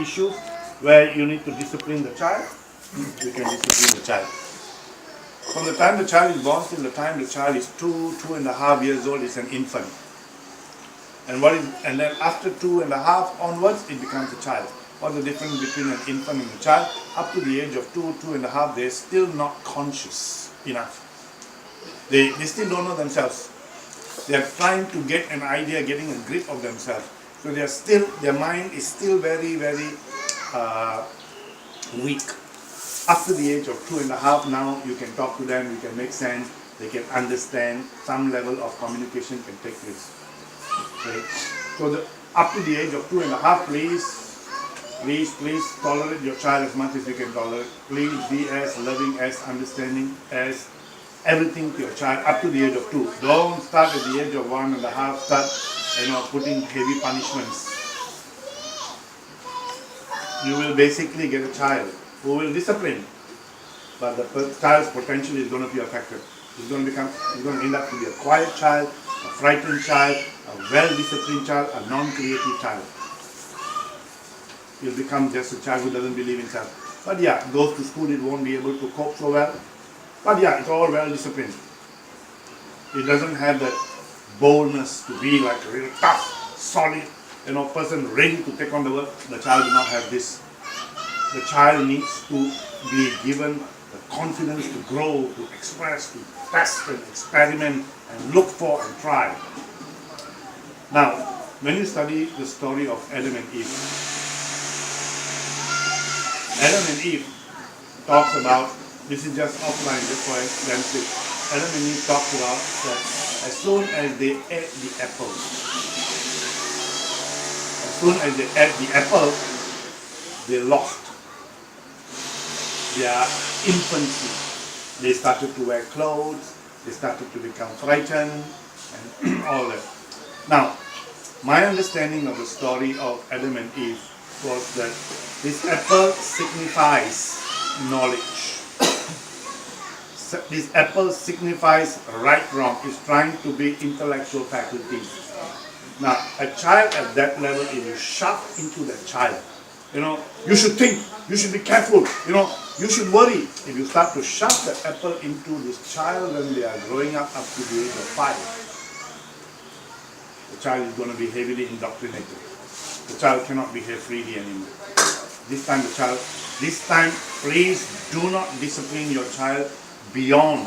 issues where you need to discipline the child, you can discipline the child. From the time the child is born till the time the child is 2.5 years old, is an infant. And then after 2.5 onwards, it becomes a child. What's the difference between an infant and a child? Up to the age of 2.5, they're still not conscious enough. They still don't know themselves. They are trying to get an idea, getting a grip of themselves. So their mind is still very, very weak. After the age of 2.5, now you can talk to them, you can make sense, they can understand, some level of communication can take place. Okay. So up to the age of 2.5, please tolerate your child as much as you can tolerate. Please be as loving, as understanding, as everything to your child up to the age of 2. Don't start at the age of 1.5, start putting heavy punishments. You will basically get a child who will discipline, but the child's potential is going to be affected. He's going to end up to be a quiet child, a frightened child, a well-disciplined child, a non-creative child. He'll become just a child who doesn't believe in himself. But yeah, goes to school, it won't be able to cope so well. But yeah, it's all well-disciplined. It doesn't have that boldness to be like a really tough, solid, person ready to take on the world. The child does not have this. The child needs to be given the confidence to grow, to express, to test and experiment and look for and try. Now, when you study the story of Adam and Eve talks about, this is just offline, just for example, Adam and Eve talks about that as soon as they ate the apple, they lost their infancy. They started to wear clothes, they started to become frightened, and all that. Now, my understanding of the story of Adam and Eve was that this apple signifies knowledge. This apple signifies right, wrong. It's trying to be intellectual faculties. Now, a child at that level, if you shove into that child, you should think, you should be careful, you should worry. If you start to shove the apple into this child when they are growing up to the age of 5, the child is going to be heavily indoctrinated. The child cannot behave freely anymore. This time, please do not discipline your child beyond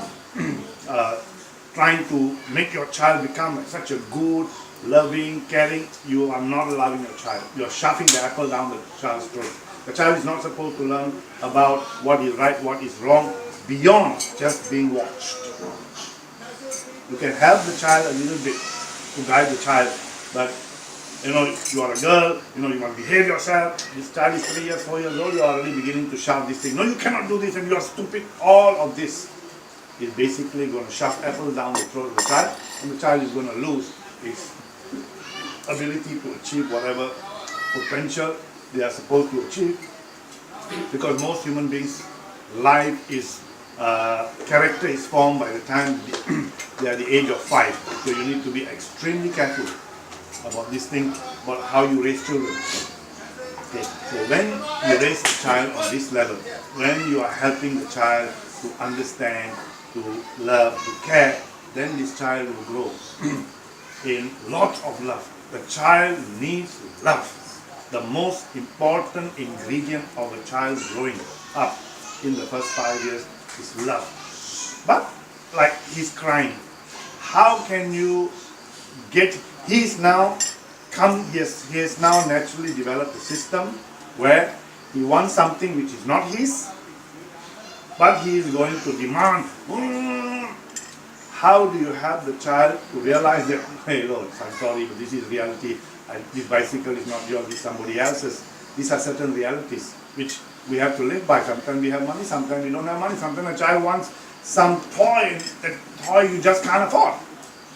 trying to make your child become such a good, loving, caring. You are not allowing your child. You are shoving the apple down the child's throat. The child is not supposed to learn about what is right, what is wrong, beyond just being watched. You can help the child a little bit to guide the child, but you are a girl, you must behave yourself. This child is 3 years, 4 years old, you are already beginning to shove this thing. No, you cannot do this and you are stupid. All of this is basically going to shove apples down the throat of the child, and the child is going to lose its ability to achieve whatever potential they are supposed to achieve, because most human beings' life is character is formed by the time they are the age of 5. So you need to be extremely careful about this thing, about how you raise children. Okay. So when you raise a child on this level, when you are helping the child to understand, to love, to care, then this child will grow in lots of love. The child needs love. The most important ingredient of a child growing up in the first 5 years is love. But like he's crying, how can you get? He has now naturally developed a system where he wants something which is not his, but he is going to demand. How do you have the child to realize that, hey Lord, I'm sorry, but this is reality. This bicycle is not yours, it's somebody else's. These are certain realities which we have to live by. Sometimes we have money, sometimes we don't have money. Sometimes a child wants some toy, that toy you just can't afford.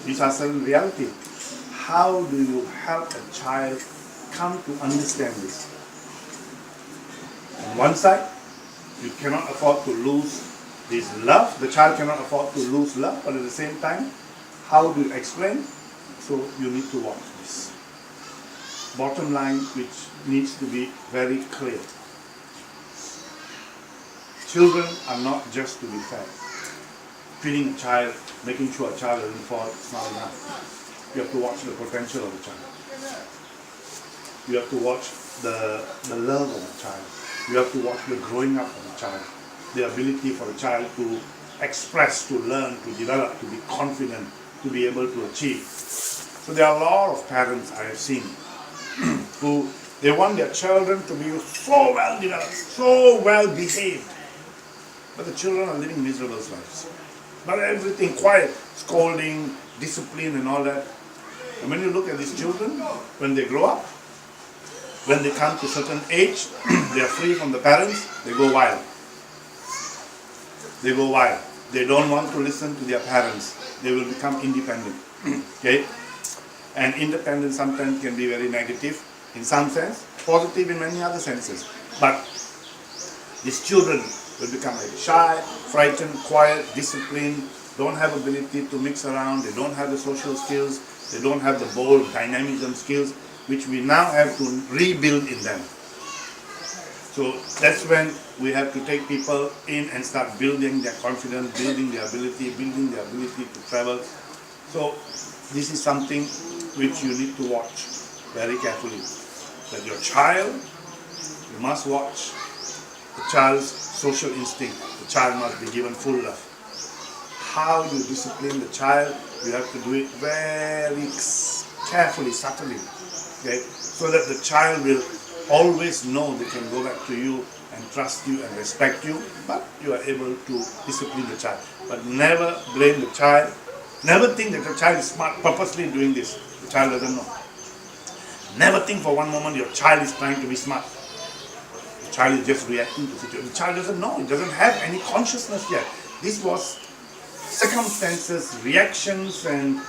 These are certain realities. How do you help a child come to understand this? On one side, you cannot afford to lose this love. The child cannot afford to lose love, but at the same time, how do you explain? So you need to watch this. bottom line which needs to be very clear. Children are not just to be fed. Feeding a child, making sure a child doesn't fall, is not enough. You have to watch the potential of the child. You have to watch the love of the child. You have to watch the growing up of the child. The ability for the child to express, to learn, to develop, to be confident, to be able to achieve. So there are a lot of parents I have seen who they want their children to be so well developed, so well behaved. But the children are living miserable lives. But everything quiet, scolding, discipline and all that. And when you look at these children, when they grow up, when they come to a certain age, they are free from the parents, they go wild. They go wild. They don't want to listen to their parents. They will become independent. Okay? And independence sometimes can be very negative in some sense, positive in many other senses. But these children will become very shy, frightened, quiet, disciplined, don't have ability to mix around, they don't have the social skills, they don't have the bold dynamism skills, which we now have to rebuild in them. So that's when we have to take people in and start building their confidence, building their ability to travel. So this is something which you need to watch very carefully. That your child, you must watch the child's social instinct. The child must be given full love. How you discipline the child, you have to do it very carefully, subtly. Okay? So that the child will always know they can go back to you and trust you and respect you, but you are able to discipline the child. But never blame the child. Never think that the child is smart, purposely doing this. The child doesn't know. Never think for one moment your child is trying to be smart. The child is just reacting to the situation. The child doesn't know. It doesn't have any consciousness yet. This was circumstances, reactions, and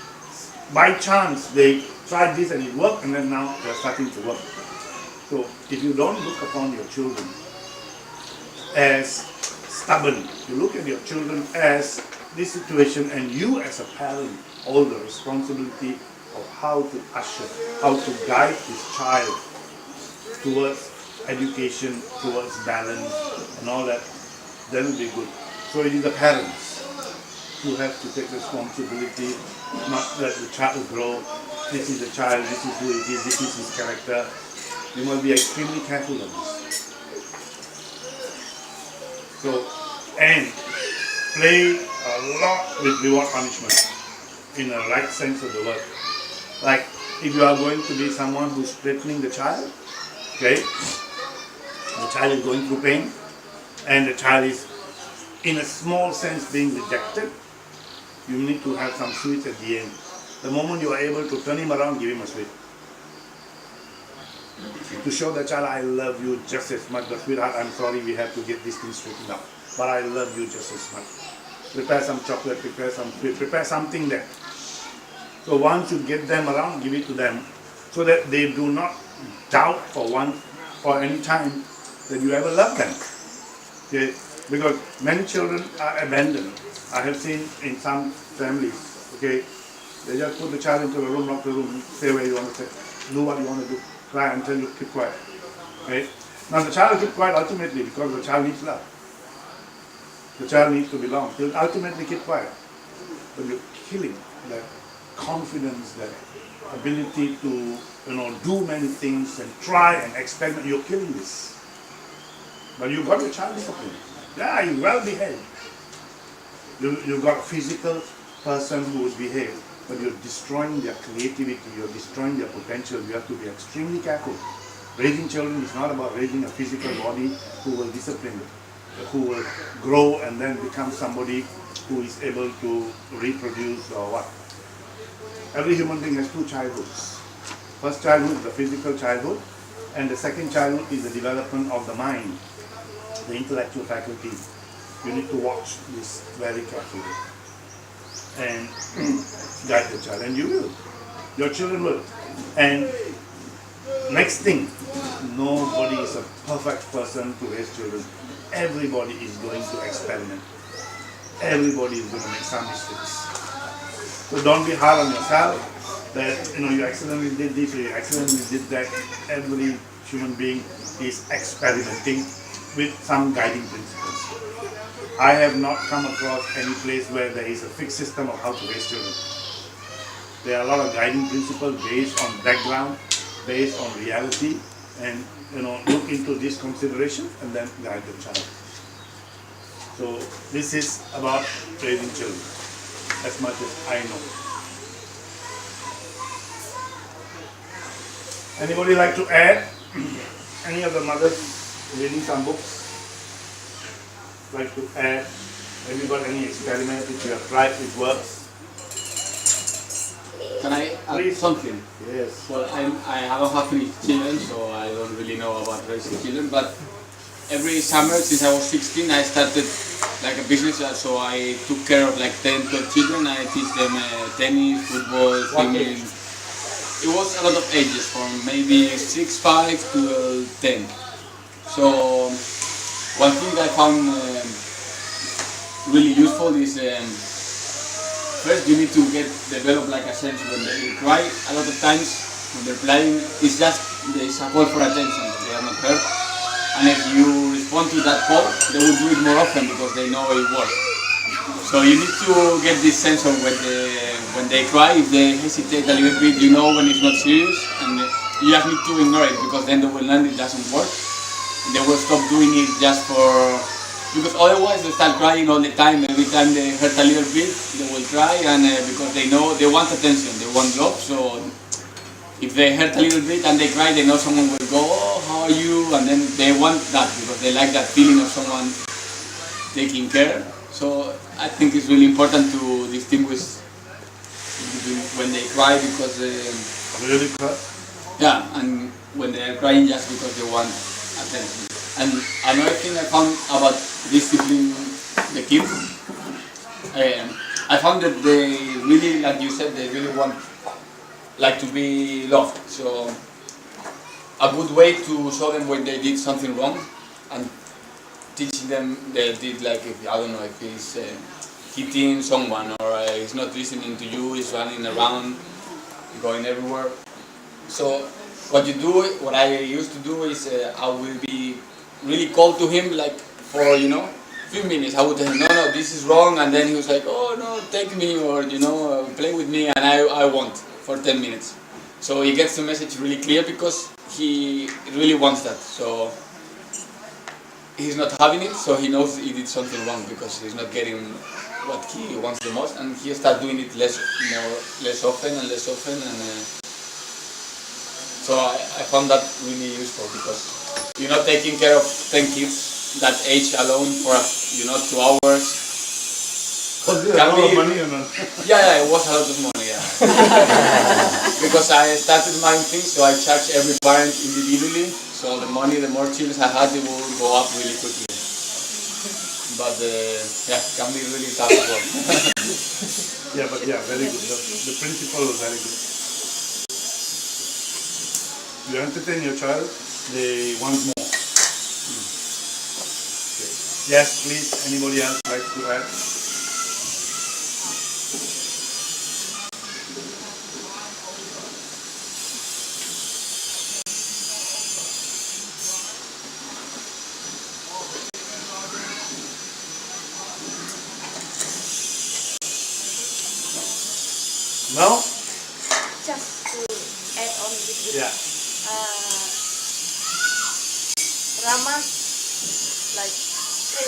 by chance they tried this and it worked, and then now they're starting to work. So if you don't look upon your children as stubborn, you look at your children as this situation, and you as a parent hold the responsibility of how to usher, how to guide this child towards education, towards balance and all that, then will be good. So it is the parents who have to take responsibility, not let the child grow. This is the child, this is who it is, this is his character. You must be extremely careful of this. So, and play a lot with reward punishment in the right sense of the word. Like if you are going to be someone who's threatening the child, okay, the child is going through pain and the child is in a small sense being rejected, you need to have some sweets at the end. The moment you are able to turn him around, give him a sweet. To show the child, I love you just as much. But sweetheart, I'm sorry, we have to get this thing straightened out. But I love you just as much. Prepare some chocolate, prepare some sweet, prepare something there. So once you get them around, give it to them, so that they do not doubt for any time that you ever love them. Okay? Because many children are abandoned. I have seen in some families, okay, they just put the child into a room, lock the room, say where you want to say, do what you want to do, cry until you keep quiet. Okay? Now the child will keep quiet ultimately because the child needs love. The child needs to belong. He'll ultimately keep quiet. But you're killing that confidence, that ability to do many things and try and experiment. You're killing this. But you got your child disciplined. Yeah, you well behaved. You got a physical person who will behave, but you're destroying their creativity, you're destroying their potential. You have to be extremely careful. Raising children is not about raising a physical body who will discipline, who will grow and then become somebody who is able to reproduce or what. Every human being has two childhoods. First childhood is the physical childhood, and the second childhood is the development of the mind, the intellectual faculty. You need to watch this very carefully and guide the child, and you will. Your children will. And next thing, nobody is a perfect person to raise children. Everybody is going to experiment. Everybody is going to make some mistakes. So don't be hard on yourself. that you accidentally did this or you accidentally did that. Every human being is experimenting with some guiding principles. I have not come across any place where there is a fixed system of how to raise children. There are a lot of guiding principles based on background, based on reality, and look into this consideration and then guide the child. So this is about raising children, as much as I know. Anybody like to add? Any of the mothers reading some books? Like to add? Have you got any experiment which you have tried, it works? Can I add Please. something? Yes. Well, I haven't had any children, so I don't really know about raising children, but every summer since I was 16, I started like a business, so I took care of like 10, 12 children. I teach them tennis, football, swimming. It was a lot of ages, from maybe 6, 5 to 10. So one thing I found really useful is first you need to develop like a sense when they cry. A lot of times when they're playing, it's just there's a call for attention. They are not heard. And if you respond to that call, they will do it more often because they know it works. So you need to get this sense of when they cry, if they hesitate a little bit, you know when it's not serious, and you just need to ignore it because then they will learn it doesn't work. And they will stop doing it just because otherwise they start crying all the time. Every time they hurt a little bit, they will cry, and because they know they want attention, they want love. So if they hurt a little bit and they cry, they know someone will go, oh, how are you? And then they want that because they like that feeling of someone taking care. So I think it's really important to distinguish when they cry because Really cry? yeah, and when they are crying just because they want attention. And another thing I found about disciplining the kids, I found that they really, like you said, they really want like to be loved. So a good way to show them when they did something wrong and teaching them they did, like, if I don't know, if he's hitting someone or he's not listening to you, he's running around, going everywhere. So what I used to do is I will be really cold to him, like for few minutes. I would tell him, no, this is wrong, and then he was like, oh no, take me, or play with me, and I won't for 10 minutes. So he gets the message really clear because he really wants that. So he's not having it, so he knows he did something wrong because he's not getting what he wants the most, and he starts doing it less often, and so I found that really useful because you're not taking care of 10 kids that age alone for 2 hours. Was it a lot of money or not? Yeah, it was a lot of money, yeah. Because I started my thing, so I charged every parent individually. So the more children I had, it will go up really quickly. But yeah, it can be really tough as well. Yeah, very good. The principle was very good. You entertain your child, they want more. Okay. Yes, please. Anybody else like to add? No? Just to add on with Yeah.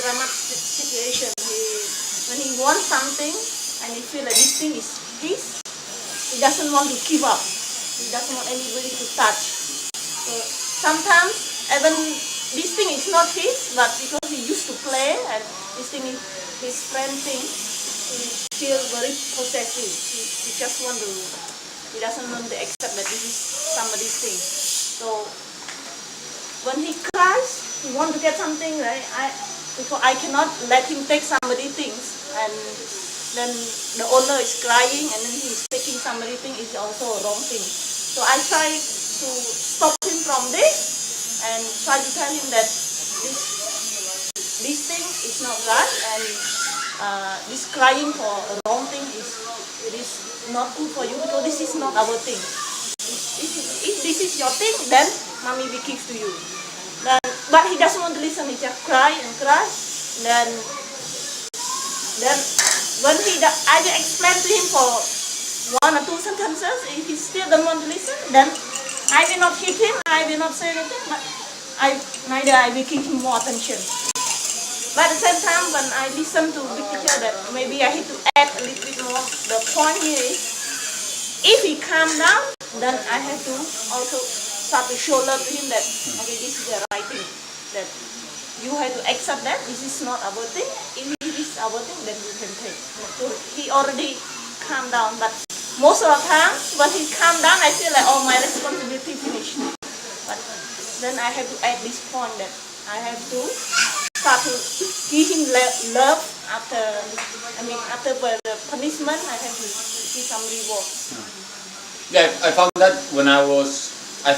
Rama's situation. When he wants something and he feels like this thing is his, he doesn't want to give up. He doesn't want anybody to touch. So sometimes even this thing is not his, but because he used to play and this thing is his friend thing, he feels very possessive. He just want to. He doesn't want to accept that this is somebody's thing. So when he cries, he wants to get something, right? Because I cannot let him take somebody's things, and then the owner is crying, and then he's taking somebody's thing is also a wrong thing. So I try to stop him from this, and try to tell him that this thing is not right, and this crying for a wrong thing it is not good for you because this is not our thing. If this is your thing, then mommy will give to you. Then, but he doesn't want to listen. He just cry and cry. Then when I will explain to him for 1 or 2 sentences. If he still don't want to listen, then I will not hit him. I will not say anything. But I will give him more attention. But at the same time, when I listen to big teacher, that maybe I have to add a little bit more. The point here is, if he calm down, then I have to also start to show love to him that okay, this is the right thing. That you have to accept that this is not our thing. If it is our thing, then you can take. So he already calmed down, but most of the time when he calmed down, I feel like my responsibility finished. But then I have to add this point that I have to start to give him love after the punishment. I have to give some reward. Yeah, I found that when I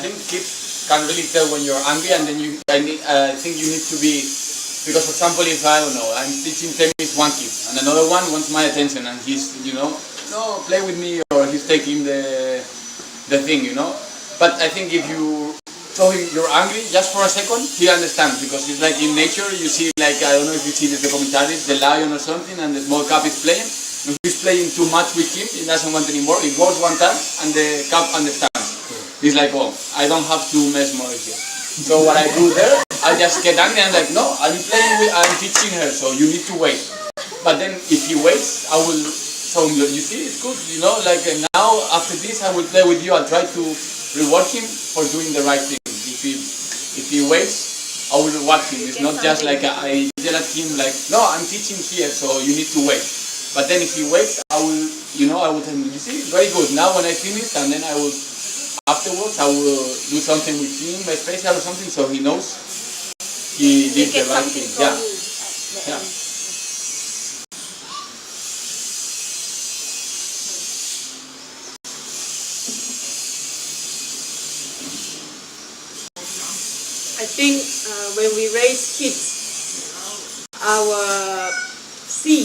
think kids can really tell when you're angry, and then I think you need to be, because for example, if I don't know, I'm teaching tennis one kid, and another one wants my attention, and he's, no, play with me, or he's taking the thing, But I think if you show him you're angry just for a second, he understands, because it's like in nature, you see, like, I don't know if you see the documentaries, the lion or something, and the small cub is playing. If he's playing too much with him, he doesn't want anymore. He goes one time, and the cub understands. He's like, I don't have to mess more with you. So what I do there, I just get angry and I'm like, no, I'm teaching her, so you need to wait. But then if he waits, I will show him, you see, it's good, like now after this I will play with you. I'll try to reward him for doing the right thing. If he waits, I will reward him. It's not just like I yell at him like, no, I'm teaching here, so you need to wait. But then if he waits, I will tell him, you see, very good. Now when I finish, and then afterwards I will do something with him, special or something, so he knows he did the right thing. Yeah. Yeah. I think when we raise kids, our C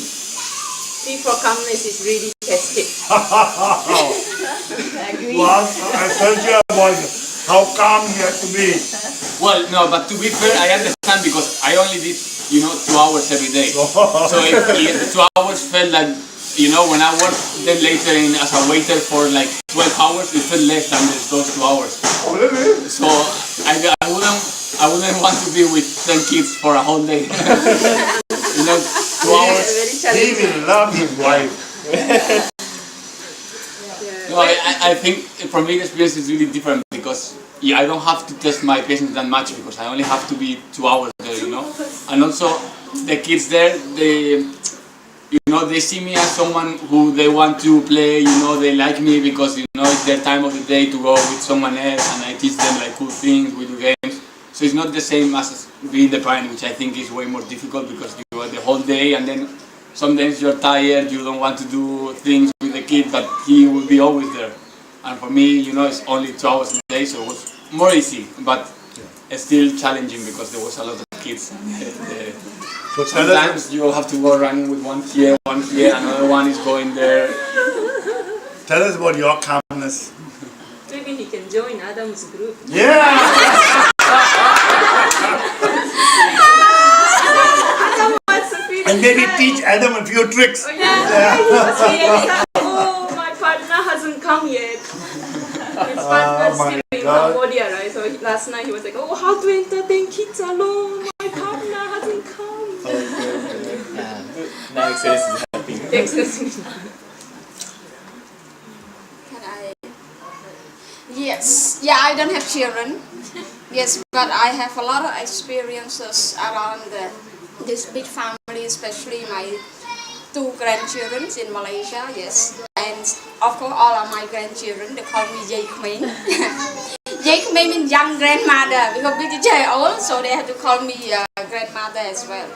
for calmness is really tested. Once I told you about how calm you have to be. Well, no, but to be fair, I understand, because I only did, 2 hours every day. So if 2 hours felt like, when I worked then later as a waiter for like 12 hours, it felt less than those 2 hours. Oh, really? So I wouldn't want to be with 10 kids for a whole day. 2 hours. He will love his wife. No, I think from my experience it's really different, because I don't have to test my patience that much, because I only have to be 2 hours there, And also the kids there, they see me as someone who they want to play, they like me because, it's their time of the day to go with someone else, and I teach them like cool things, we do games. So it's not the same as being the parent, which I think is way more difficult, because you are the whole day, and then sometimes you're tired, you don't want to do things with the kid, but he will be always there. And for me, it's only 2 hours a day, so it was more easy, but it's still challenging because there was a lot of kids. So sometimes you will have to go running with one here, another one is going there. Tell us about your calmness. Maybe he can join Adam's group. Yeah! And maybe teach Adam a few tricks. Oh, yeah. Oh, my partner hasn't come yet. His partner is still in Cambodia, right? So last night he was like, how to entertain kids alone? My partner hasn't come. Okay. Now access is happening. Can I? Yes. Yeah, I don't have children. Yes, but I have a lot of experiences around this big family, especially my 2 grandchildren in Malaysia. Yes, and of course all of my grandchildren, they call me Jay Khmeng. Jay Khmeng means young grandmother, because big teacher old, so they have to call me grandmother as well.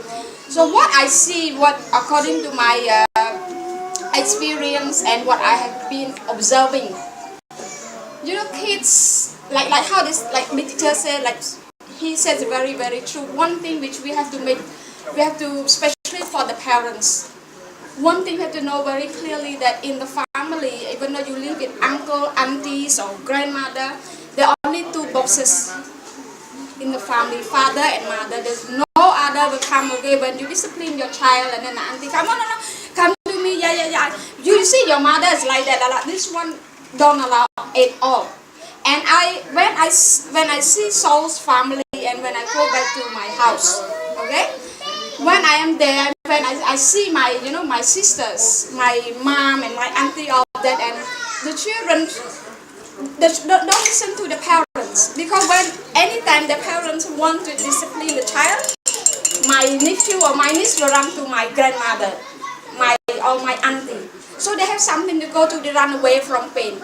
So what I see, according to my experience and what I have been observing, kids like how this big teacher said, like he says very, very true. One thing which we have to, especially for the parents, one thing you have to know very clearly that in the family, even though you live with uncle, aunties, or grandmother, there are only two boxes in the family, father and mother. There's no other will come, okay, when you discipline your child and then the auntie come, no, no, no, come to me, yeah, yeah, yeah. You see your mother is like that, like this one don't allow at all. And when I see Saul's family and when I go back to my house, okay, when I am there, when I see my, my sisters, my mom and my auntie, all that, and the children, don't listen to the parents, because when anytime the parents want to discipline the child, my nephew or my niece will run to my grandmother, or my auntie. So they have something to go to, they run away from pain,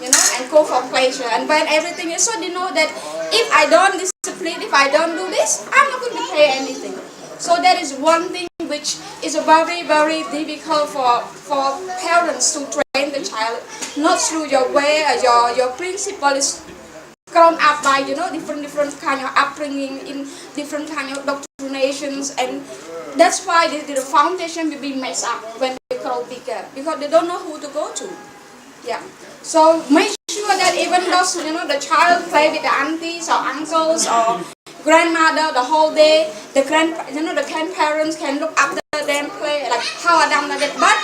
and go for pleasure. And when everything is, so they know that if I don't discipline, if I don't do this, I'm not going to pay anything. So that is one thing which is very, very difficult for parents to train the child, not through your way, your principle is grown up by, different kind of upbringing, in different kind of doctrinations, and that's why the foundation will be messed up when they grow bigger, because they don't know who to go to. Yeah. So make sure that even though, the child play with the aunties or uncles or grandmother the whole day, the grandparents can look after them, play like how Adam like that. But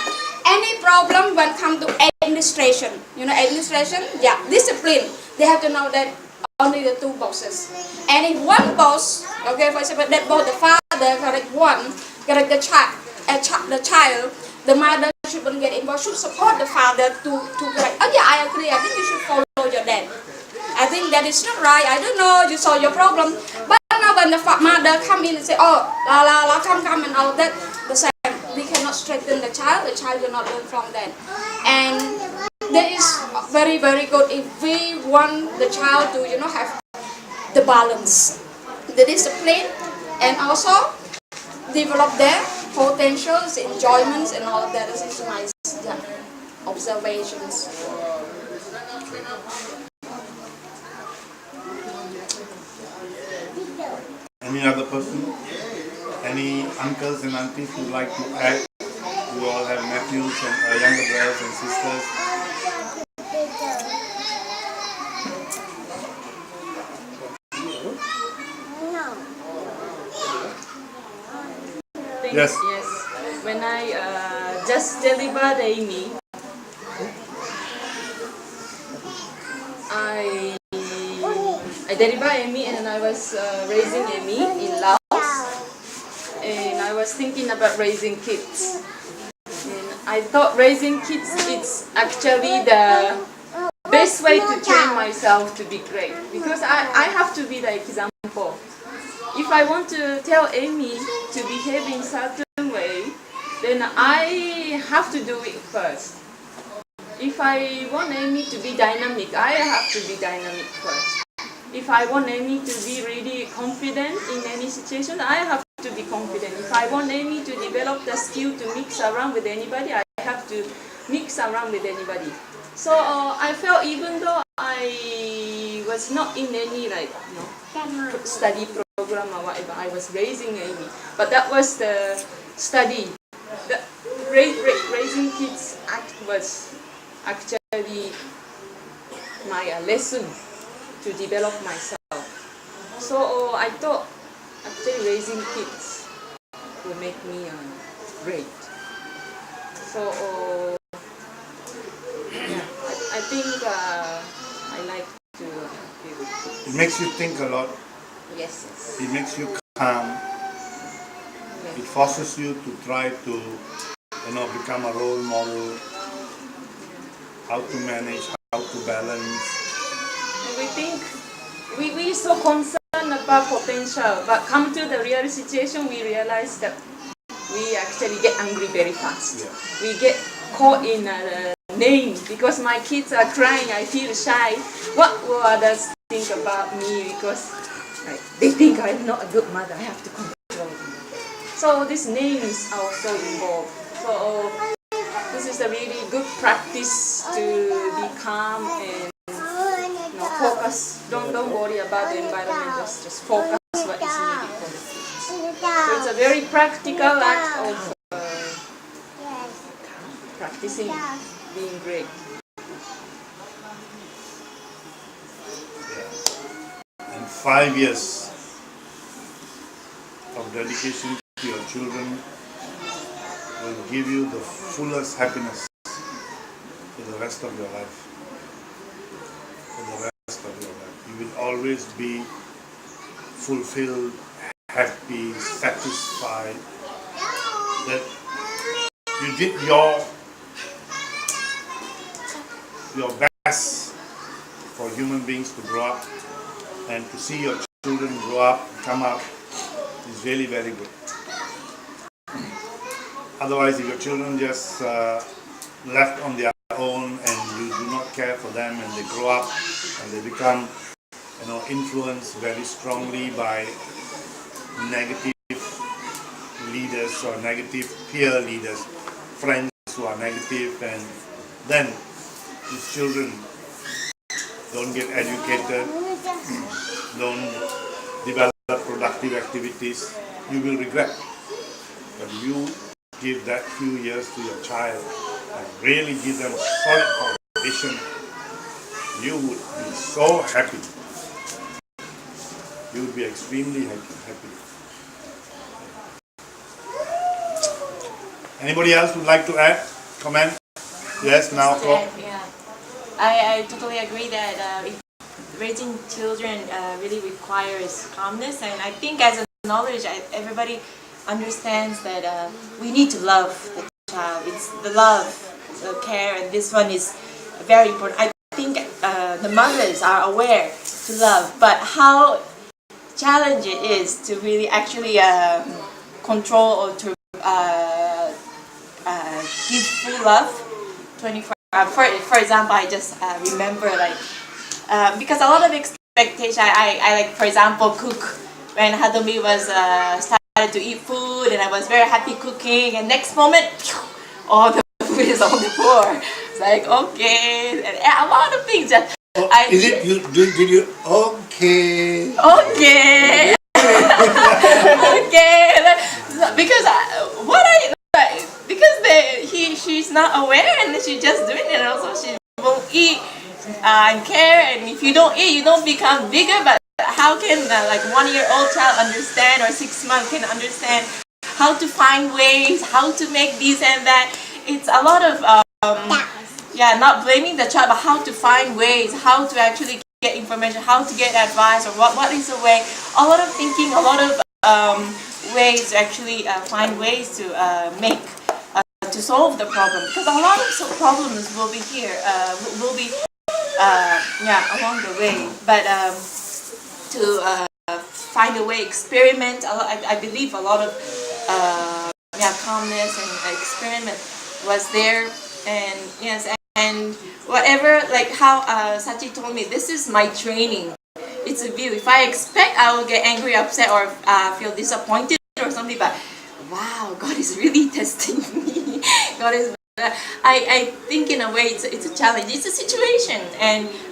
any problem when come to administration, administration, yeah, discipline, they have to know that only the two bosses. And if one boss, okay, for example, that boss, the father correct one, correct the child, the mother shouldn't get involved, should support the father to correct. Oh yeah, I agree, I think you should follow your dad. I think that is not right. I don't know, you saw your problem. But now when the mother come in and say, oh, come and all that, the same. We cannot strengthen the child will not learn from that. And that is very, very good if we want the child to, have the balance, the discipline, and also develop their potentials, enjoyments, and all of that. This is my observations. Any other person? Any uncles and aunties who like to add? You all have nephews and younger brothers and sisters. Yes. Yes. When I just delivered Amy, I delivered Amy and I was raising Amy in Laos, and I was thinking about raising kids. And I thought raising kids is actually the best way to train myself to be great, because I have to be the example. If I want to tell Amy to behave in certain way, then I have to do it first. If I want Amy to be dynamic, I have to be dynamic first. If I want Amy to be really confident in any situation, I have to be confident. If I want Amy to develop the skill to mix around with anybody, I have to mix around with anybody. So I felt even though I was not in any study program or whatever, I was raising Amy, but that was the study. The raising kids act was actually my lesson to develop myself. So I thought actually raising kids will make me great. So I think I like to be with kids. It makes you think a lot. Yes, yes. It makes you calm. Yes. It forces you to try to, become a role model. How to manage, how to balance. We think we so concerned about potential, but come to the real situation, we realize that we actually get angry very fast. Yeah. We get caught in a name because my kids are crying. I feel shy. What will others think about me? Because they think I'm not a good mother. I have to control them. So these names are also involved. So this is a really good practice to be calm and focus. Don't worry about the environment. Just focus what is needed for the kids. So it's a very practical act of practicing being great. And 5 years of dedication to your children will give you the fullest happiness for the rest of your life. For the rest of your life. You will always be fulfilled, happy, satisfied that you did your best for human beings to grow up, and to see your children grow up, come up, is really very good. Otherwise, if your children just left on their own and you do not care for them, and they grow up and they become, influenced very strongly by negative leaders or negative peer leaders, friends who are negative, and then these children don't get educated, don't develop productive activities, you will regret. But you give that few years to your child and really give them a solid foundation, you would be so happy. You would be extremely happy. Anybody else would like to add? Comment? Yes, now. Yeah, I totally agree that raising children really requires calmness, and I think as a knowledge, everybody understands that we need to love the child. It's the love, the care, and this one is very important. I think the mothers are aware to love, but how challenging it is to really actually control or to give full love 24 hours. For example, I just remember because a lot of expectation, I like, for example, cook when Hadomi was started to eat food, and I was very happy cooking, and next moment, all the food is on the floor. It's like, okay, and a lot of things that Did you okay? Okay. Okay. Because she's not aware, and she's just doing it. And also, she won't eat and care. And if you don't eat, you don't become bigger. But how can like 1-year-old child understand, or 6 months can understand how to find ways, how to make this and that? It's a lot of not blaming the child, but how to find ways, how to actually get information, how to get advice, or what is the way. A lot of thinking, a lot of ways to actually find ways to make to solve the problem, because a lot of problems will be here, will be along the way. But to find a way, experiment. I believe a lot of calmness and experiment was there, and yes, and whatever, like how Sachi told me, this is my training. It's a view. If I expect, I will get angry, upset, or feel disappointed or something. But wow, God is really testing me. God is. I think in a way it's a challenge. It's a situation,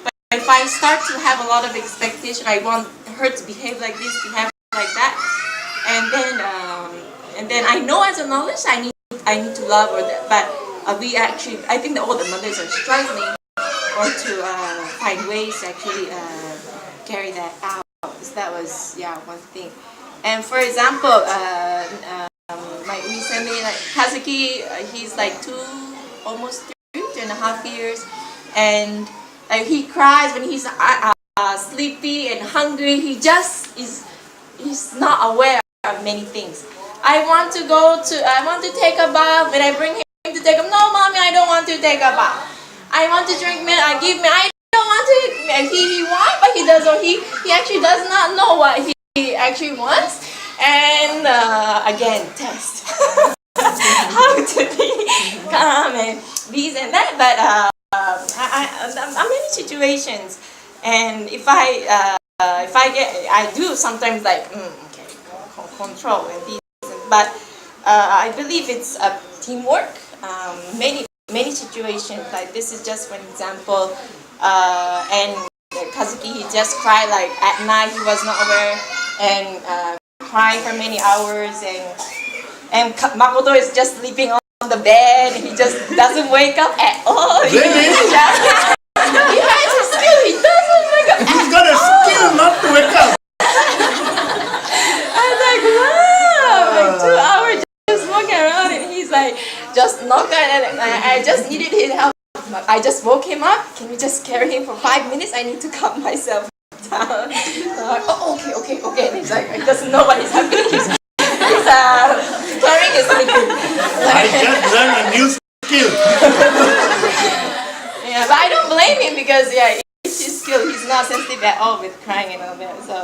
but if I start to have a lot of expectation, I want her to behave like this, behave like that, and then I know as a knowledge I need to love, or that, but I think that all the mothers are struggling or to find ways to actually carry that out. So that was one thing. And for example, like recently, like Kazuki, he's like almost 2.5 years, and he cries when he's sleepy and hungry. He just he's not aware of many things. I want to take a bath. When I bring him to take a, no, mommy, I don't want to take a bath. I want to drink milk. I give me. I don't want to. He wants, but he doesn't. He actually does not know what he actually wants. And again, test how to be calm and these and that. But I'm many situations, and if I do sometimes like control and these. But I believe it's a teamwork. Many situations, like this is just one example. And Kazuki, he just cried like at night. He was not aware and crying for many hours. And Makoto is just sleeping on the bed. He just doesn't wake up at all. Really? Yeah. He has a skill. He doesn't wake up He's at got a all. skill not to wake up. I was like, wow, like 2 hours just walking around, and he's like, just knock on, and I just needed his help. I just woke him up. Can we just carry him for 5 minutes? I need to calm myself down. Oh, okay. And he's like, he doesn't know what is happening. He's carrying his liquid. I just learned a new skill. Yeah, but I don't blame him because it's his skill. He's not sensitive at all with crying and all that. So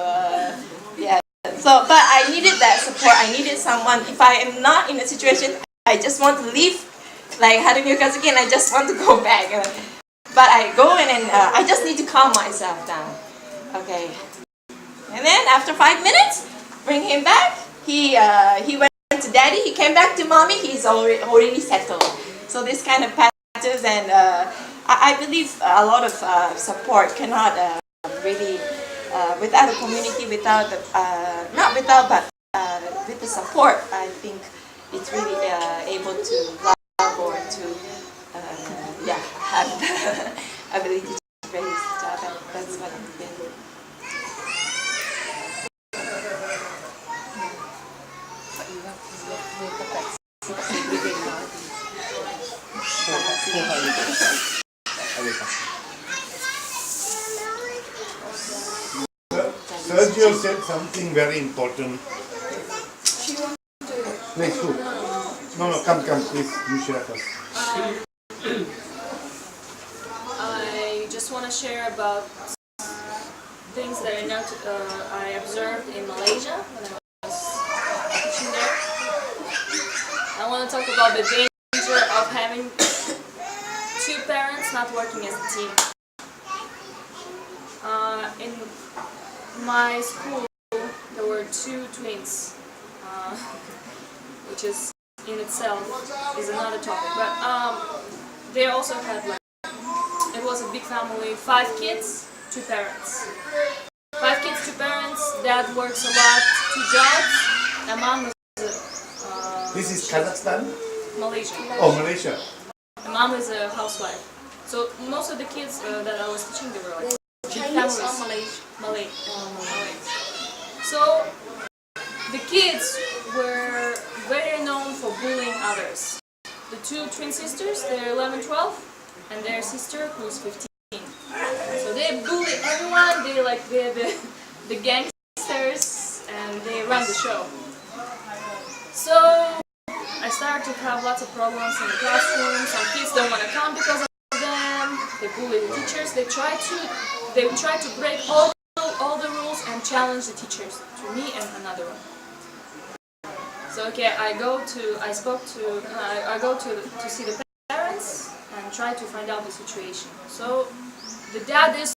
yeah. So, but I needed that support. I needed someone. If I am not in a situation, I just want to leave. Like Harumiya Kazuki, and I just want to go back. But I go in and I just need to calm myself down. Okay. And then after 5 minutes, bring him back. He went to daddy. He came back to mommy. He's already settled. So this kind of patterns, and I believe a lot of support cannot really without a community, without the not without, but with the support. I think it's really able to love or to have the ability to raise the child. That's what I'm feeling. Sergio said something very important. Please, who? No, come, please, you share first. I just want to share about things that I observed in Malaysia when I was teaching there. I want to talk about the danger of having two parents not working as a team. In my school, there were two twins, which is in itself is another topic. But they also had it was a big family, 5 kids, 2 parents. 5 kids, 2 parents. Dad works a lot, 2 jobs, and mom is This is Kazakhstan? Malaysia. Oh, Malaysia. And mom is a housewife. So most of the kids that I was teaching, they were like big Chinese or families. Malay? Malay. So the kids were very known for bullying others. The 2 twin sisters, they're 11, 12, and their sister who's 15. So they bully everyone. They're the gangsters, and they run the show. So I started to have lots of problems in the classroom. Some kids don't want to come because of them. They bully the teachers. They try to break all the rules and challenge the teachers, to me and another one. So okay, I go to see the parents and try to find out the situation. So the dad is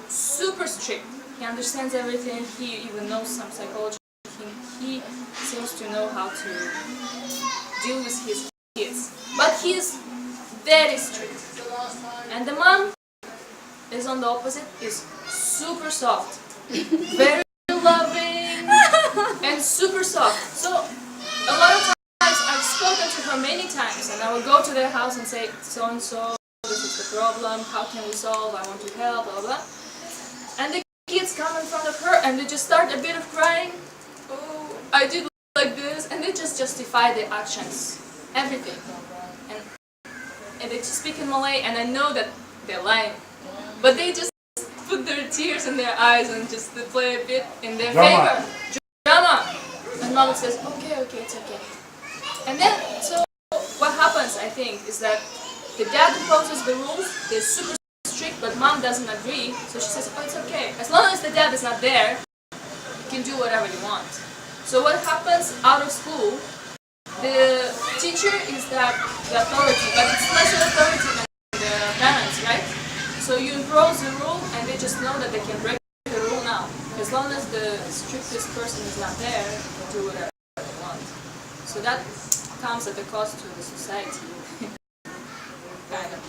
super strict. He understands everything. He even knows some psychology. He seems to know how to deal with his kids, but he's very strict. And the mom is on the opposite, is super soft, very loving, and super soft. So a lot of times I've spoken to her many times, and I would go to their house and say, so and so, this is the problem, how can we solve, I want to help, blah blah. And the kids come in front of her and they just start a bit of crying. Oh, I did like this, and they just justify their actions, everything. And they just speak in Malay, and I know that they're lying, but they just put their tears in their eyes and just play a bit in their favor. Drama. And mom says, okay, it's okay. And then, so what happens, I think, is that the dad proposes the rules, they're super strict, but mom doesn't agree, so she says, oh, it's okay. As long as the dad is not there, you can do whatever you want. So what happens out of school, the teacher is the authority, but it's less an authority than the parents, right? So you impose the rule and they just know that they can break the rule now. As long as the strictest person is not there, they can do whatever they want. So that comes at the cost to the society. Kind of.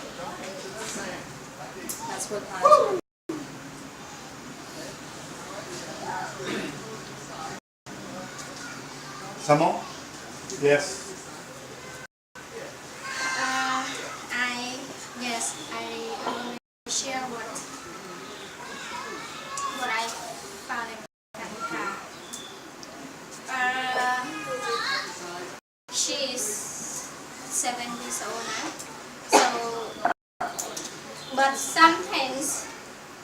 That's what I Some more? Yes. but sometimes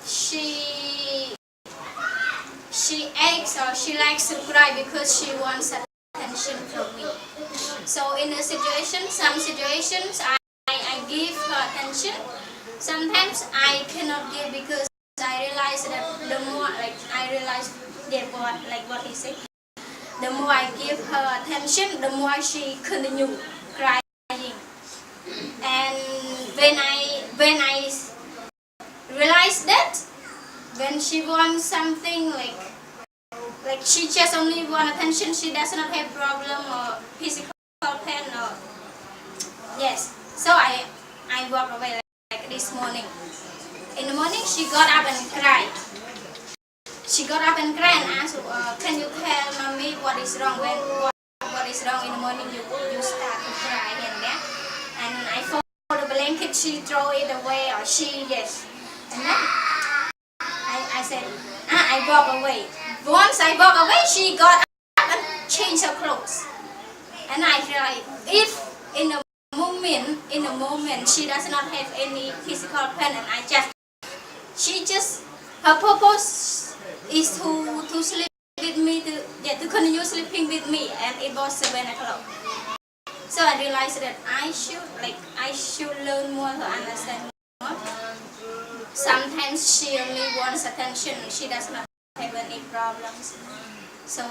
she aches or she likes to cry because she wants attention from me. So in a situation, some situations I give her attention. Sometimes I cannot give because I realize that the more what he said, the more I give her attention, the more she continue crying. And when I realize that when she wants something like she just only want attention, she does not have problem or physical pain or yes. So I walk away like this morning. In the morning she got up and cried. She got up and cried and asked, can you tell mommy what is wrong? What is wrong in the morning? You start to cry and that. And I fold the blanket. She throw it away or she yes. And then I said, I walk away. Once I walk away, she got up and changed her clothes. And I feel like if in the moment she does not have any physical pain, and her purpose is to sleep with me, to continue sleeping with me, and it was 7 o'clock. So I realized that I should learn more to understand more. Sometimes she only wants attention, she does not have any problems. So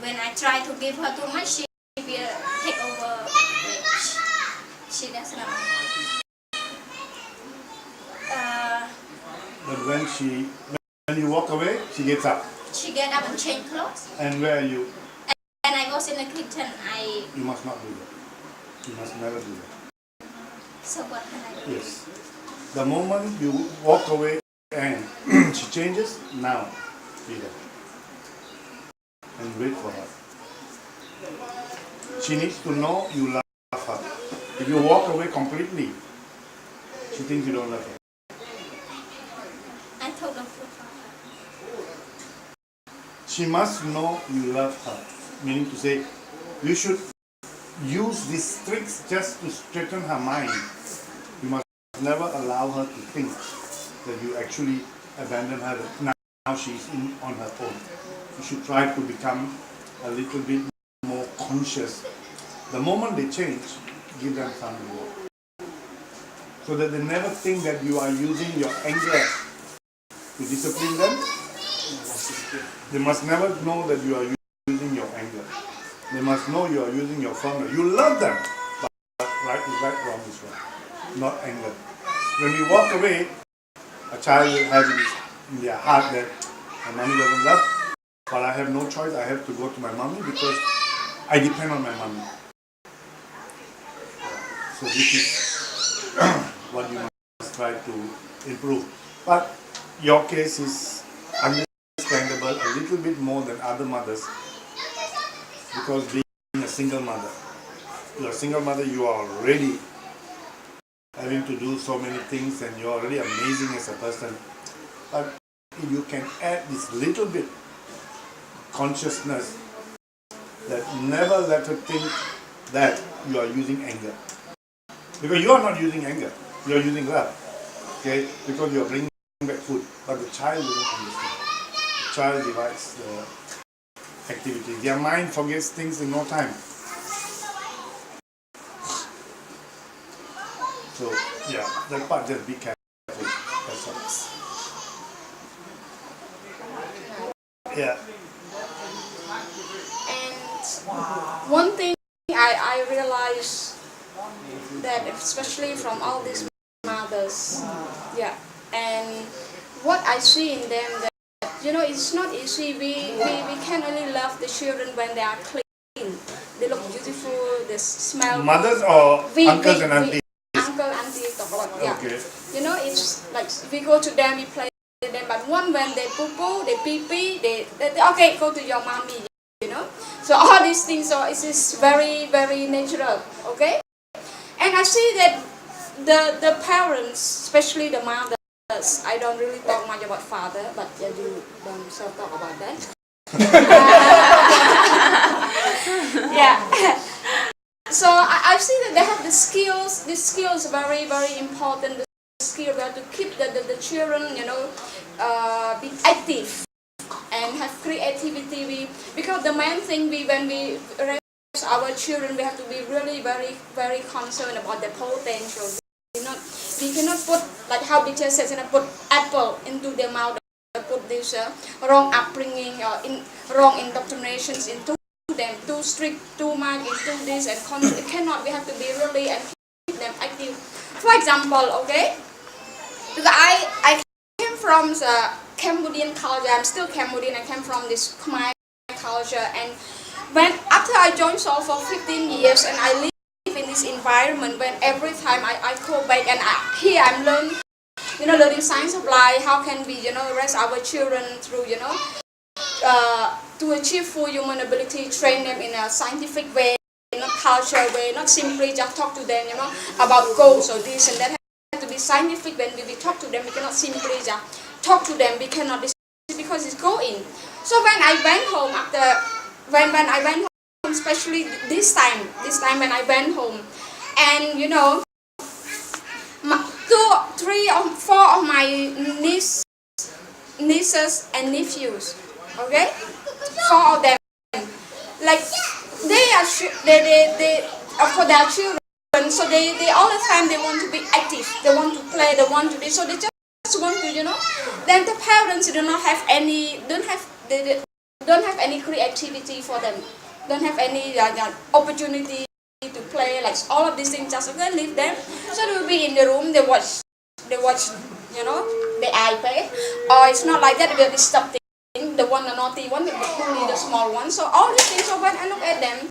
when I try to give her too much, she will take over. She does not. But when you walk away, she gets up. She get up and change clothes. And where are you? And I was in the kitchen. You must not do that. You must never do that. So what can I do? Yes. The moment you walk away and she changes, now be there. And wait for her. She needs to know you love her. If you walk away completely, she thinks you don't love her. I told them to. She must know you love her. Meaning to say, you should use these tricks just to straighten her mind. You must never allow her to think that you actually abandon her. Now she's on her own. You should try to become a little bit more conscious. The moment they change, give them some reward. So that they never think that you are using your anger to discipline them. They must never know that you are using your anger. They must know you are using your firmness. You love them, but right is right, wrong is wrong. Not anger. When we walk away, a child will have in their heart that my mommy doesn't love, but I have no choice. I have to go to my mommy because I depend on my mommy. So this is what you must try to improve. But your case is understandable a little bit more than other mothers because being a single mother, you're a single mother, you are already having to do so many things and you're already amazing as a person. But if you can add this little bit consciousness that never let her think that you are using anger. Because you are not using anger, you are using love. Okay? Because you are bringing back food. But the child doesn't understand. The child divides the activity. Their mind forgets things in no time. So, yeah, that part just be careful. That's all. Yeah. And one thing I realized that especially from all these mothers, yeah, and what I see in them that it's not easy. We can only love the children when they are clean, they look beautiful, they smell. Mothers or uncles and aunties? Uncle, auntie, yeah. Okay. It's like we go to them, we play with them, but when they poo-poo, they pee-pee, they okay, go to your mommy, So all these things, so it is very, very natural, okay? And I see that the parents, especially the mothers, I don't really talk much about father, but yeah, you don't talk about that. Yeah. So I see that they have the skills. These skills are very, very important. The skill to keep the children, be active and have creativity. Because the main thing when we raise our children, we have to be really very, very concerned about their potential. We cannot put, like how teacher says, put apple into their mouth, put this wrong upbringing or wrong indoctrinations into them, too strict, too much into this, and it cannot. We have to be really and keep them active. For example, okay, because I came from the Cambodian culture. I'm still Cambodian. I came from this Khmer culture, and when after I joined Seoul for 15 years, and I live in this environment, when every time I go back and here I'm learning science of life. How can we raise our children through to achieve full human ability, train them in a scientific way, not cultural way, not simply just talk to them about goals or this and that. Have to be scientific. When we talk to them, we cannot simply just talk to them. We cannot, because it's going. So when I went home when I went home, especially this time when I went home, and 2, 3 or 4 of my nieces and nephews, okay, 4 of them, like they for their children, so they all the time they want to be active, they want to play, they want to do, so they just want to then the parents don't have any creativity for them, don't have any opportunity to play, like all of these things. Just okay, leave them, so they will be in the room, they watch the iPad, or it's not like that, they will be stopping the one, the naughty one, the bully, the small one. So all these things, so when I look at them,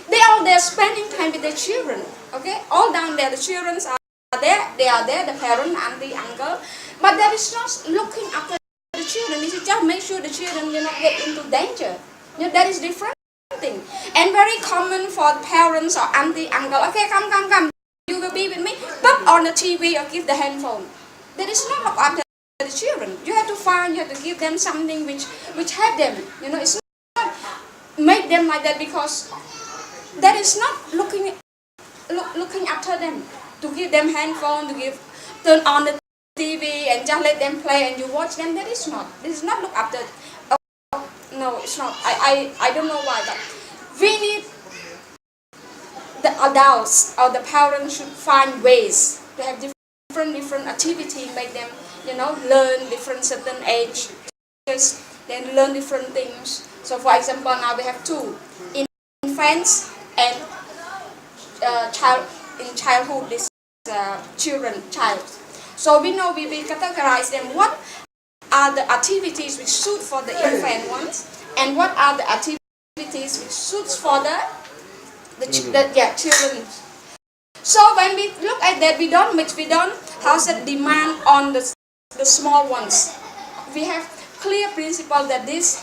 they are there spending time with their children, okay, all down there, the children are there, they are there, the parent, auntie, uncle, but there is not looking after the children. It is just make sure the children get into danger. That is different thing, and very common for parents or auntie, uncle. Okay, come, you will be with me. Put on the TV or give the handphone. That is not look after the children. You have to give them something which help them. It's not make them like that, because that is not looking after them. To give them handphone, turn on the TV and just let them play and you watch them. This is not look after. No, it's not. I don't know why, but we need the adults or the parents should find ways to have different activity, make them learn different certain age, then learn different things. So for example, now we have 2 infants and childhood, this child. So we know we categorize them. What are the activities which suit for the infant ones, and what are the activities which suits for the children. So when we look at that, we don't house a demand on the small ones. We have clear principle that those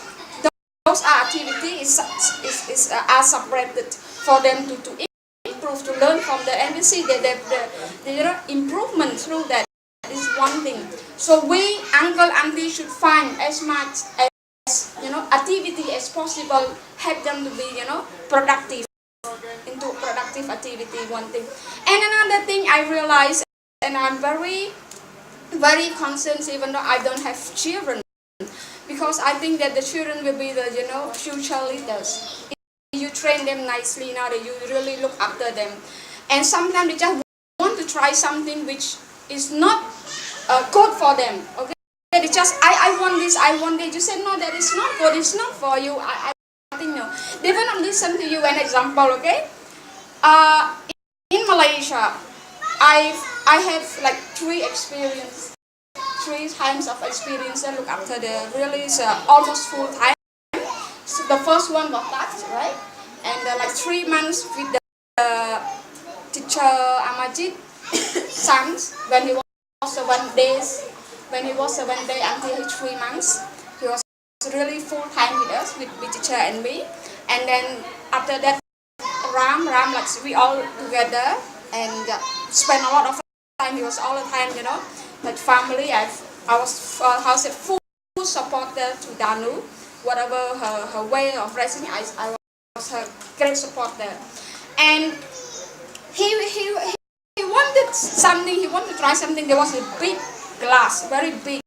are activities are separated for them to improve, to learn from that, and we see that the improvement through that is one thing. So we, uncle, auntie, should find as much as activity as possible, help them to be productive, into productive activity, one thing. And another thing I realized, and I'm very, very concerned, even though I don't have children, because I think that the children will be the future leaders. If you train them nicely, now that you really look after them, and sometimes they just want to try something which is not good for them. Okay, they just I want this, I want that. You say no, that is not good. It's not for you. I think no. They will not listen to you. An example, okay? In Malaysia, I have like 3 times of experience and look after the really almost full time. So the first one was that, right? And like 3 months with the teacher Amajit sons when he was 7 days. When he was 7 days until 3 months, he was really full time with us, with teacher and me. And then after that, Ram, like we all together and spend a lot of time. He was all the time, like family. I was full supporter to Danu, whatever her way of raising. I was her great supporter, and he wanted something. He wanted to try something. There was a big glass, very big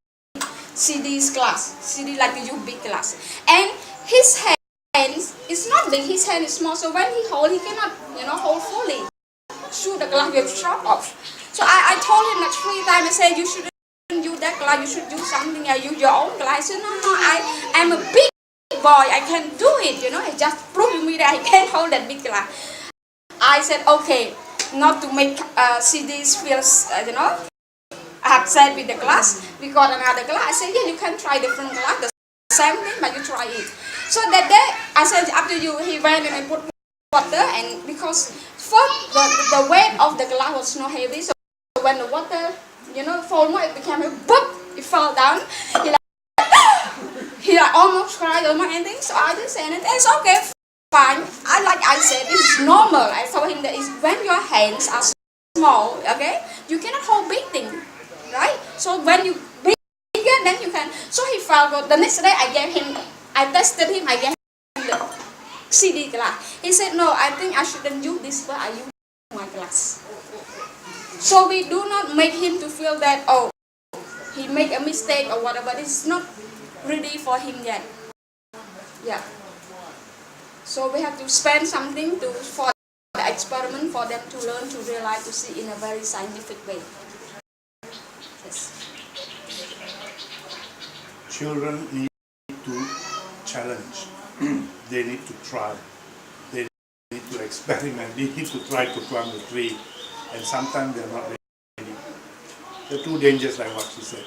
CD's glass, CD like a big glass, and his hands is not big, his hand is small, so when he hold, he cannot, hold fully. Shoot the glass with sharp off. So I told him like 3 times, I said, you shouldn't use that glass, you should use something, use your own glass. He said, no, I'm a big boy, I can do it, he just proved me that I can hold that big glass. I said, okay, not to make CDs feel, upset with the glass, we got another glass. I said, yeah, you can try different glass, the same thing, but you try it. So that day, I said, up to you. He went and I put water, and because first the weight of the glass was not heavy, so when the water, fall more, it became a boop, it fell down. He almost cried, almost anything, so I didn't say anything. It's okay, fine. I said, it's normal. I told him that it's when your hands are small, okay, you cannot hold big things, right? So when you bigger, then you can. So he felt good. The next day I tested him, I gave him the CD glass. He said, no, I think I shouldn't use this, but I use my glass. So we do not make him to feel that, oh, he make a mistake or whatever. It's not ready for him yet. Yeah. So we have to spend something for the experiment for them to learn, to realize, to see in a very scientific way. Yes. Children need to challenge. They need to try. They need to experiment. They need to try to climb the tree. And sometimes they're not ready. There are 2 dangers, like what she said.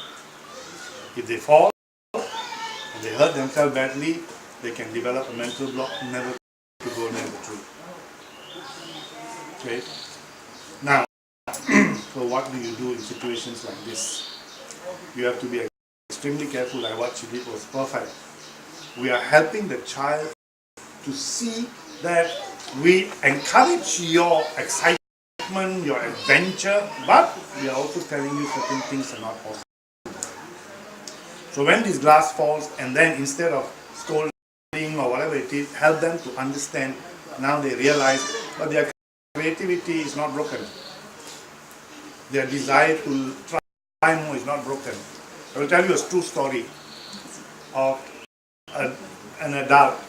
If they fall and they hurt themselves badly, they can develop a mental block never to go near the tree. Okay? Now, so what do you do in situations like this? You have to be extremely careful. Like what she did was perfect. We are helping the child to see that we encourage your excitement, your adventure, but we are also telling you certain things are not possible. So when this glass falls, and then instead of scolding or whatever it is, help them to understand. Now they realize, but their creativity is not broken. Their desire to try more is not broken. I will tell you a true story of an adult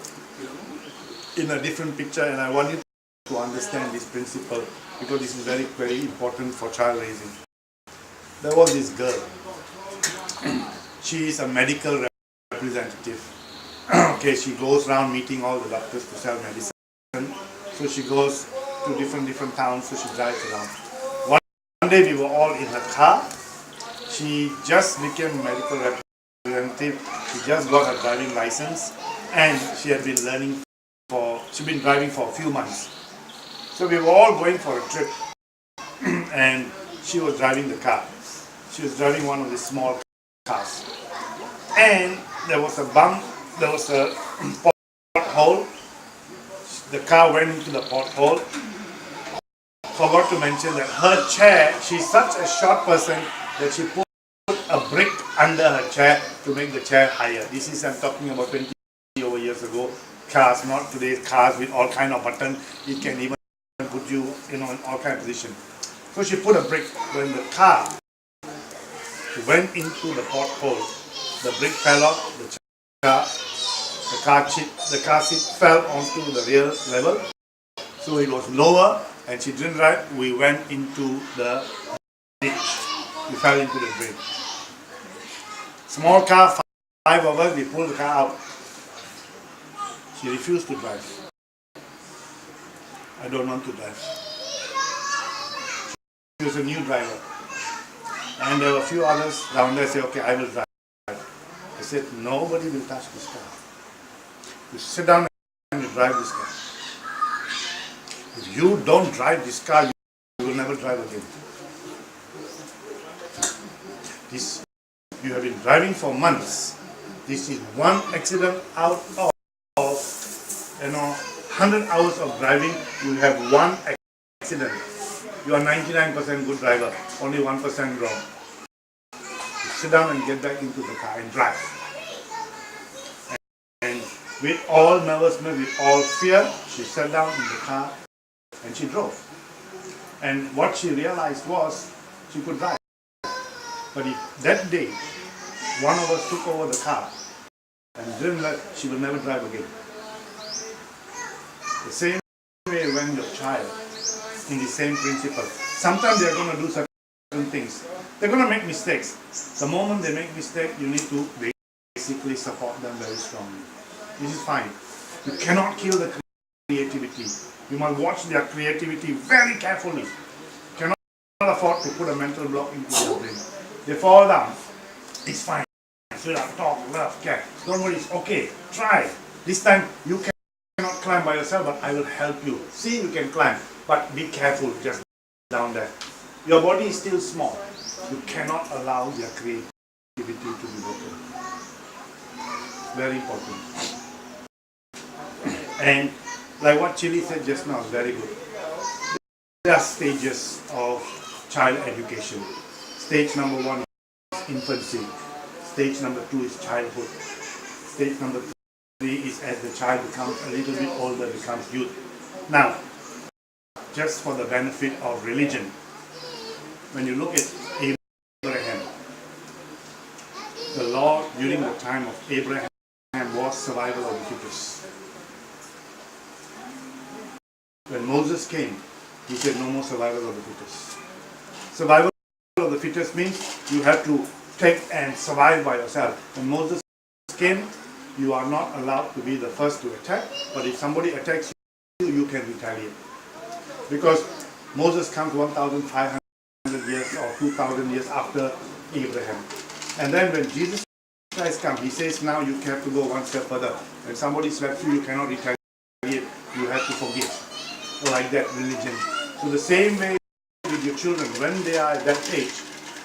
in a different picture, and I want you to understand this principle because this is very, very important for child raising. There was this girl. She is a medical representative. Okay, she goes around meeting all the doctors to sell medicine. So she goes to different towns, so she drives around. One day we were all in her car. She just became a medical representative. She just got her driving license, and she had been she'd been driving for a few months. So we were all going for a trip, and she was driving the car. She was driving one of the small cars. And there was a bump, there was a pothole. The car went into the pothole. Forgot to mention that her chair, she's such a short person that she put a brick under her chair to make the chair higher. This is, I'm talking about 20 over years ago. Cars, not today's cars with all kind of buttons. It can even put you, in all kind of position. So she put a brick. When the car went into the pothole, the brick fell off, the car seat fell onto the rear level. So it was lower, and she didn't drive. We went into the ditch. We fell into the drain. Small car, 5 of us, we pulled the car out. She refused to drive. I don't want to drive. She was a new driver. And there were a few others down there say, okay, I will drive. I said, nobody will touch this car. You sit down and you drive this car. If you don't drive this car, you will never drive again. You have been driving for months. This is one accident out of 100 hours of driving. You have one accident. You are 99% good driver, only 1% wrong. You sit down and get back into the car and drive. And with all nervousness, with all fear, she sat down in the car and she drove. And what she realized was she could drive. But if that day, one of us took over the car and didn't let, she will never drive again. The same way when your child, in the same principle, sometimes they are going to do certain things. They're going to make mistakes. The moment they make mistake, you need to basically support them very strongly. This is fine. You cannot kill the creativity. You must watch their creativity very carefully. You cannot afford to put a mental block into their brain. They fall down. It's fine. Sit up, talk, laugh, care. Don't worry, it's okay. Try. This time you cannot climb by yourself, but I will help you. See, you can climb, but be careful just down there. Your body is still small. You cannot allow their creativity to be broken. Very important. And like what Chili said just now, very good. There are stages of child education. Stage number 1 is infancy. Stage number 2 is childhood. Stage number 3 is as the child becomes a little bit older, becomes youth. Now, just for the benefit of religion, when you look at Abraham, the law during the time of Abraham was survival of the fittest. When Moses came, he said no more survival of the fittest. Survival of the fittest means you have to take and survive by yourself. When Moses came, you are not allowed to be the first to attack, but if somebody attacks you, you can retaliate. Because Moses comes 1,500 years or 2,000 years after Abraham. And then when Jesus Christ comes, he says now you have to go one step further. When somebody slaps you, you cannot retaliate, you have to forgive. Like that religion. So the same way with your children, when they are at that age,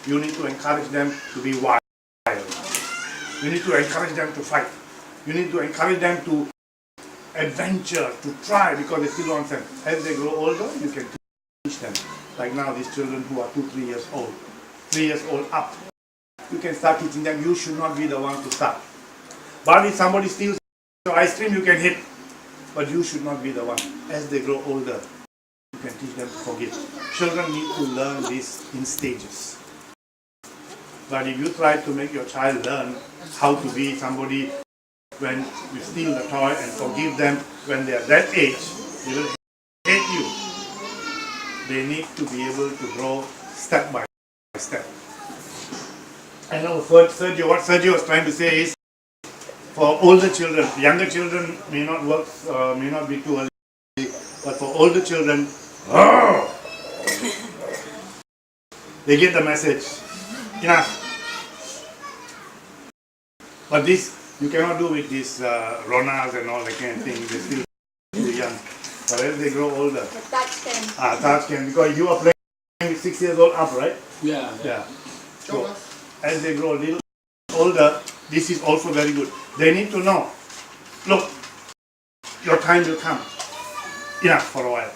you need to encourage them to be wild. You need to encourage them to fight. You need to encourage them to adventure, to try, because they still want them. As they grow older, you can teach them. Like now, these children who are 2-3 years old, 3 years old up, you can start teaching them. You should not be the one to start. But if somebody steals your ice cream, you can hit. But you should not be the one. As they grow older, you can teach them to forgive. Children need to learn this in stages. But if you try to make your child learn how to be somebody when you steal the toy and forgive them when they are that age, they will hate you. They need to be able to grow step by step. I know what Sergio was trying to say is, for older children, younger children may not work, may not be too early, but for older children, they get the message. Enough. But this, you cannot do with these Ronas and all that kind of thing. They're still too young. But as they grow older, Touch can. touch can, because you are playing with 6 years old up, right? Yeah. Yeah. So as they grow a little older, this is also very good. They need to know, look, your time will come. Enough for a while.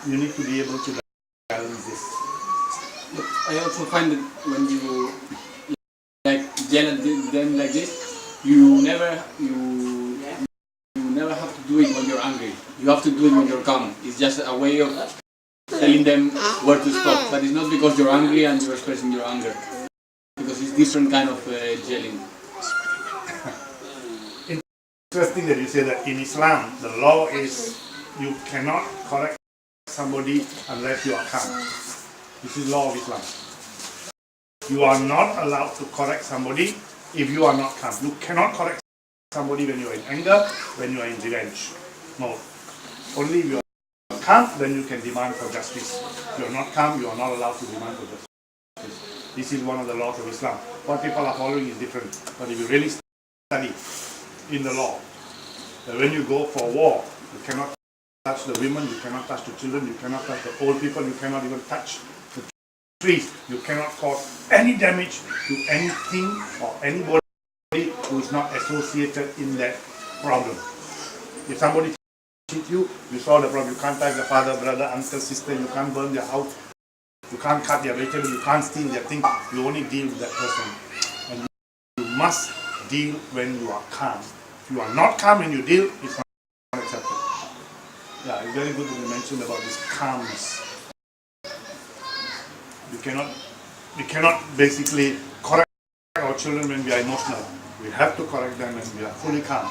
You need to be able to balance this. But I also find that when you like yell at them like this, you never have to do it when you're angry. You have to do it when you're calm. It's just a way of telling them where to stop. But it's not because you're angry and you're expressing your anger. Because it's different kind of yelling. Interesting that you say that in Islam, the law is you cannot correct somebody unless you are calm. This is law of Islam. You are not allowed to correct somebody if you are not calm. You cannot correct somebody when you are in anger, when you are in revenge. No. Only if you are calm, then you can demand for justice. If you are not calm, you are not allowed to demand for justice. This is one of the laws of Islam. What people are following is different. But if you really study in the law, that when you go for war, you cannot touch the women, you cannot touch the children, you cannot touch the old people, you cannot even touch the trees. You cannot cause any damage to anything or anybody who is not associated in that problem. If somebody cheats you, you solve the problem. You can't touch the father, brother, uncle, sister, you can't burn their house, you can't cut their vegetable, you can't steal their thing, you only deal with that person. And you must deal when you are calm. If you are not calm when you deal, it's not acceptable. Yeah, it's very good that you mentioned about this calmness. You cannot basically our children when we are emotional. We have to correct them when we are fully calm.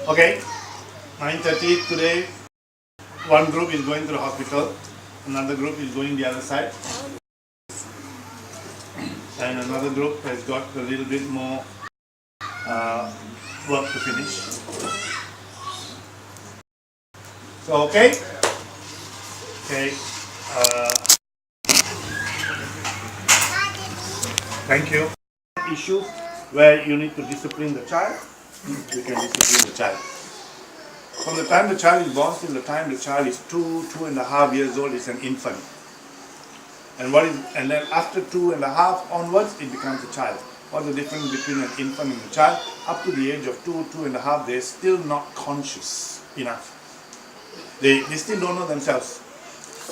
Okay, 9:30 today. One group is going to the hospital, another group is going the other side, and another group has got a little bit more work to finish. So okay. Thank you. Issues where you need to discipline the child, you can discipline the child. From the time the child is born till the time the child is 2.5 years old, is an infant. And then after 2.5 onwards, it becomes a child. What's the difference between an infant and a child? Up to the age of 2.5, they're still not conscious enough. They still don't know themselves.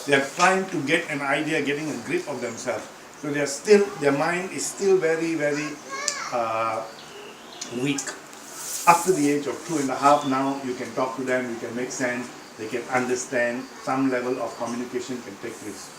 They are trying to get an idea, getting a grip of themselves. So their mind is still very, very weak. After the age of 2.5, now you can talk to them, you can make sense, they can understand, some level of communication can take place.